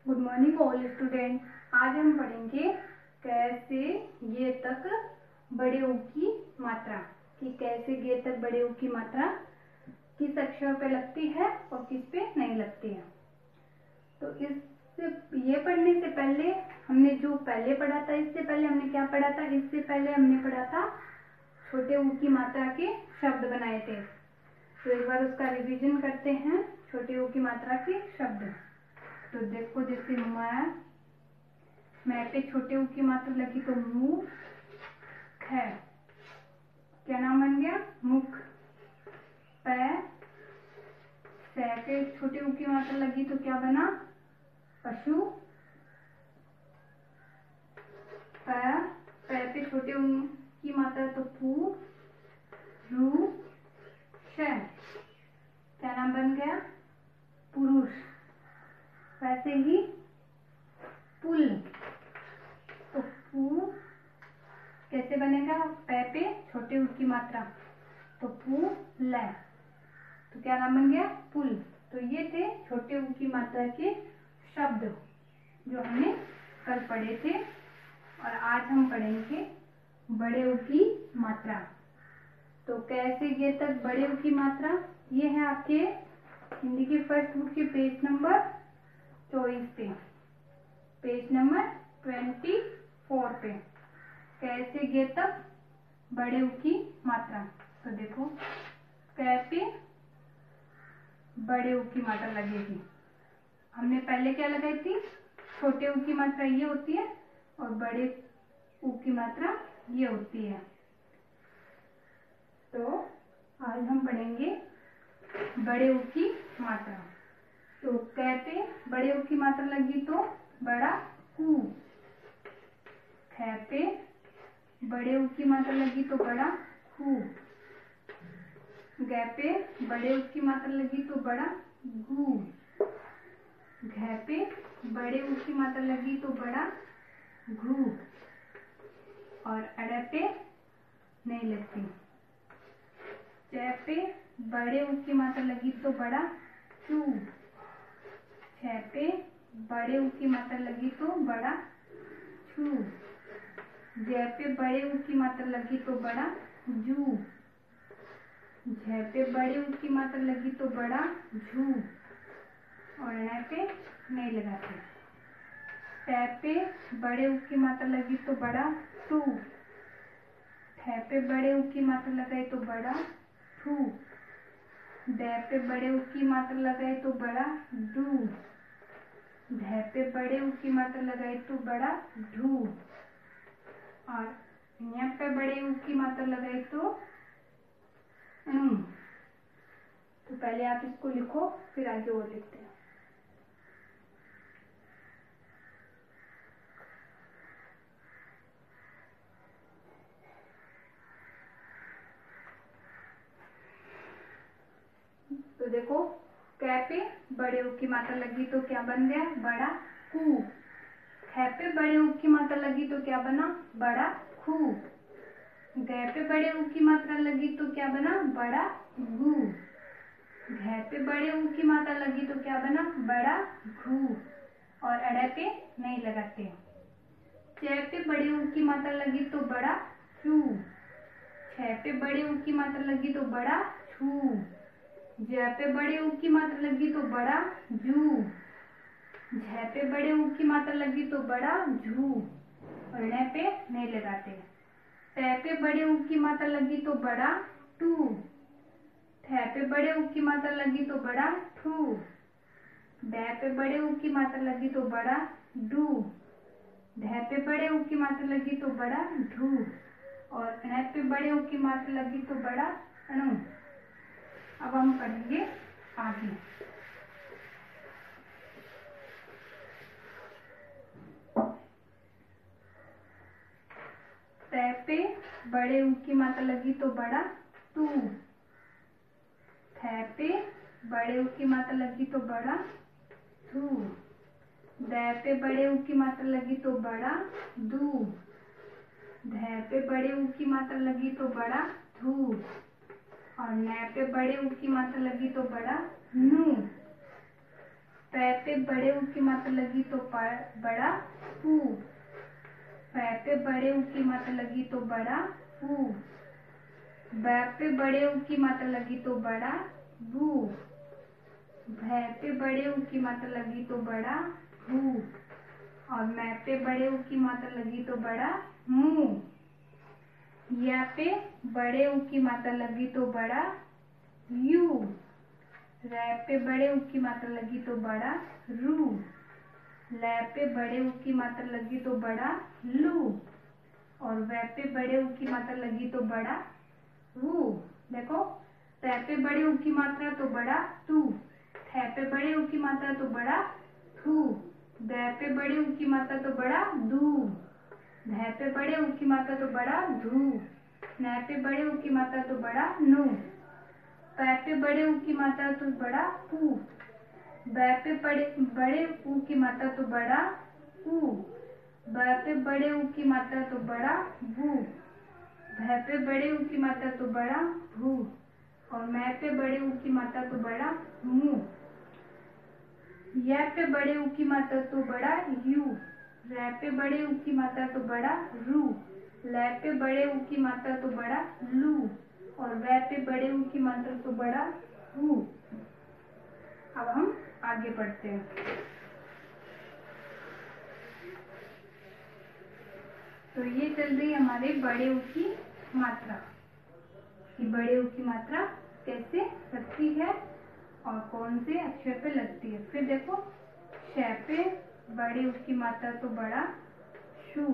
Good morning all student. आज हम पढ़ेंगे कैसे गे तक बड़े ऊ की मात्रा, कि कैसे गे तक बड़े ऊ की मात्रा किस अक्षर पे लगती है और किस पे नहीं लगती है। तो ये पढ़ने से पहले हमने जो पहले पढ़ा था, इससे पहले हमने क्या पढ़ा था? इससे पहले हमने पढ़ा था छोटे ऊ की मात्रा के शब्द बनाए थे। तो एक बार उसका रिवीजन करते हैं। छोटे ऊ की मात्रा के शब्द, तो देखो जैसे मैं पे छोटे ऊ की मात्रा लगी तो मुंह है, क्या नाम बन गया? मुख। पै पे छोटे ऊ की मात्रा लगी तो क्या बना? पशु। पै पे छोटे ऊ की मात्रा तो पू रू श, क्या नाम बन गया? पुरुष। वैसे ही पुल, तो पू कैसे बनेगा? पै पे छोटे ऊ की मात्रा तो पू ल, तो क्या नाम बन गया? पुल। तो ये थे छोटे ऊ की मात्रा के शब्द जो हमने कल पढ़े थे, और आज हम पढ़ेंगे बड़े ऊ की मात्रा। तो कैसे गे तक बड़े ऊ की मात्रा, ये है आपके हिंदी की फर्स्ट बुक के पेज नंबर 24 पे, पेज नंबर 24 पे। कैसे गे तक बड़े ऊ की मात्रा। तो देखो कै पे बड़े ऊ की मात्रा लगेगी। हमने पहले क्या लगाई थी? छोटे ऊ की मात्रा ये होती है और बड़े ऊ की मात्रा ये होती है। तो आज हम पढ़ेंगे बड़े ऊ की मात्रा। तो कै पे बड़े ऊ की मात्रा लगी तो बड़ा कू। खे पे बड़े ऊ की मात्रा लगी तो बड़ा खू। गे पे बड़े ऊ की मात्रा लगी तो बड़ा गू। घे पे बड़े ऊ की मात्रा लगी तो बड़ा घू, और अड़े पे नहीं लगती। चे पे बड़े ऊ की मात्रा लगी तो बड़ा चू। छे पे बड़े ऊ की मात्रा लगी तो बड़ा छू। जे पे बड़े ऊ की मात्रा लगी तो बड़ा जू। झे पे बड़े ऊ की मात्रा लगी तो बड़ा झू, और ण पे नहीं लगाते। टै पे बड़े ऊ की मात्रा लगी तो बड़ा टू। ठे पे बड़े ऊ की मात्रा लगाई तो बड़ा ठू। डै पे बड़े ऊ की मात्रा लगाई तो बड़ा डू। ढे पे बड़े ऊ की मात्रा लगाई तो बड़ा ढू, और यहाँ पे बड़े ऊ की मात्रा लगाई तो णु। तो पहले आप इसको लिखो, फिर आगे और लिखते हैं। तो देखो कै पे बड़े ऊ की मात्रा लगी तो क्या बन गया? बड़ा कू। खे पे बड़े ऊ की मात्रा लगी तो क्या बना? बड़ा खू। गे पे बड़े ऊ की मात्रा लगी तो क्या बना? बड़ा गू। घे पे बड़े ऊ की मात्रा लगी तो क्या बना? बड़ा घू, और अड़े पे नहीं लगाते। चे पे बड़े ऊ की मात्रा लगी तो बड़ा चू। छे पे बड़े ऊ की मात्रा लगी तो बड़ा छू। जे पे बड़े ऊ की मात्रा लगी तो बड़ा जू। झे पे बड़े ऊ की मात्रा लगी तो बड़ा झू, और ण पे नहीं लगाते। टै पे बड़े ऊ की मात्रा लगी तो बड़ा टू। ठे पे बड़े ऊ की मात्रा लगी तो बड़ा ठू। डै पे बड़े ऊ की मात्रा लगी तो बड़ा डू। ढे पे बड़े ऊ की मात्रा लगी तो बड़ा ढू, और ण पे बड़े ऊ की मात्रा लगी तो बड़ा णु। अब हम पढ़ेंगे आगे। तै पे बड़े ऊ की मात्रा लगी तो बड़ा टू। थे पे बड़े ऊ की मात्रा लगी तो बड़ा थू। दै पे बड़े ऊ की मात्रा लगी तो बड़ा दू। धै पे बड़े ऊ की मात्रा लगी तो बड़ा धू, और नै पे बड़े ऊ की मात्रा लगी तो बड़ा नू। पै पे बड़े ऊ की मात्रा लगी तो बड़ा पू। पै पे बड़े ऊ की मात्रा लगी तो बड़ा पू। बै पे बड़े ऊ की मात्रा लगी तो बड़ा बू। भै पे बड़े ऊ की मात्रा लगी तो बड़ा भू। और मै पे बड़े ऊ की मात्रा लगी तो बड़ा मू। या पे बड़े ऊ की मात्रा लगी तो बड़ा यू। रै पे बड़े ऊ की मात्रा लगी तो बड़ा रू। लै पे बड़े ऊ की मात्रा लगी तो बड़ा लू। और वै पे बड़े ऊ की मात्रा लगी तो बड़ा वू। देखो, तै पे बड़े ऊ की मात्रा तो बड़ा तू। थै पे बड़े ऊ की मात्रा तो बड़ा थू। दै पे बड़े ऊ की मात्रा तो बड़ा दू। धै पे बड़े ऊ की मात्रा तो बड़ा धू। नै पे बड़े ऊ की मात्रा तो बड़ा नू। पै पे बड़े ऊ की मात्रा तो बड़ा पू। बै पे बड़े ऊ की मात्रा तो बड़ा ऊ। बै पे बड़े ऊ की मात्रा तो बड़ा बू। भै पे बड़े ऊ की मात्रा तो बड़ा भू। और मै पे बड़े ऊ की मात्रा तो बड़ा मू। या पे बड़े ऊ की मात्रा तो बड़ा यू। रै पे बड़े ऊ की मात्रा तो बड़ा रू। लै पे बड़े ऊ की मात्रा तो बड़ा लू। और वै पे बड़े ऊ की मात्रा तो बड़ा हू। अब हम आगे बढ़ते हैं। तो ये चल रही है हमारे बड़े ऊ की मात्रा कि बड़े ऊ की मात्रा कैसे लगती है और कौन से अक्षर पे लगती है। फिर देखो, शै पे बड़े ऊ की मात्रा तो बड़ा शू।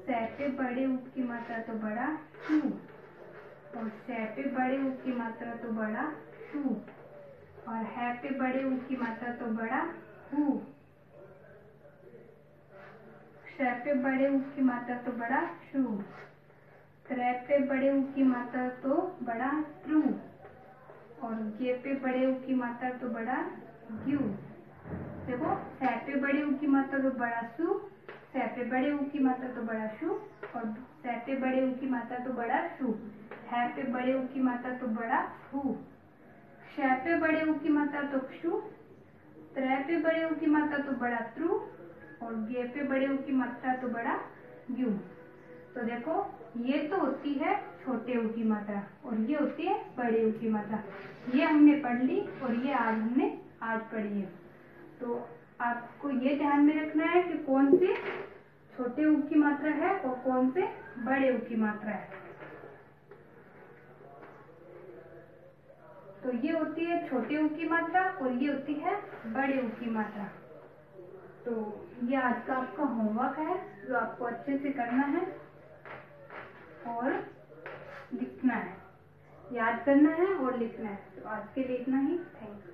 सै पे बड़े ऊ की मात्रा तो बड़ा शू। और शै पे बड़े ऊ की मात्रा तो बड़ा शू। और है पे बड़े ऊ की मात्रा तो बड़ा हू। शै पे बड़े ऊ की मात्रा तो बड़ा शू। त्रै पे बड़े ऊ की मात्रा तो बड़ा ट्रू। और गे पे बड़े ऊ की मात्रा तो बड़ा ग्यू। देखो, सै पे बड़े ऊ की मात्रा तो बड़ा सू। सै पे बड़े ऊ की मात्रा तो बड़ा शू। और सै पे बड़े ऊ की मात्रा तो बड़ा शू। है पे बड़े ऊ की मात्रा तो बड़ा हू। शै पे बड़े ऊ की मात्रा तो शू। त्रै पे बड़े ऊ की मात्रा तो बड़ा त्रू। और गे पे बड़े ऊ की मात्रा तो बड़ा ग्यू। तो देखो, ये तो होती है छोटे ऊ की मात्रा और ये होती है बड़े ऊ की मात्रा। ये हमने पढ़ ली और ये हमने आज पढ़ी है। तो आपको ये ध्यान में रखना है कि कौन से छोटे ऊ की मात्रा है और कौन से बड़े ऊ की मात्रा है। तो ये होती है छोटे ऊ की मात्रा और ये होती है बड़े ऊ की मात्रा। तो ये आज का आपका होमवर्क है जो आपको अच्छे से करना है और लिखना है, याद करना है और लिखना है। तो आज के लिए इतना ही। Thank you.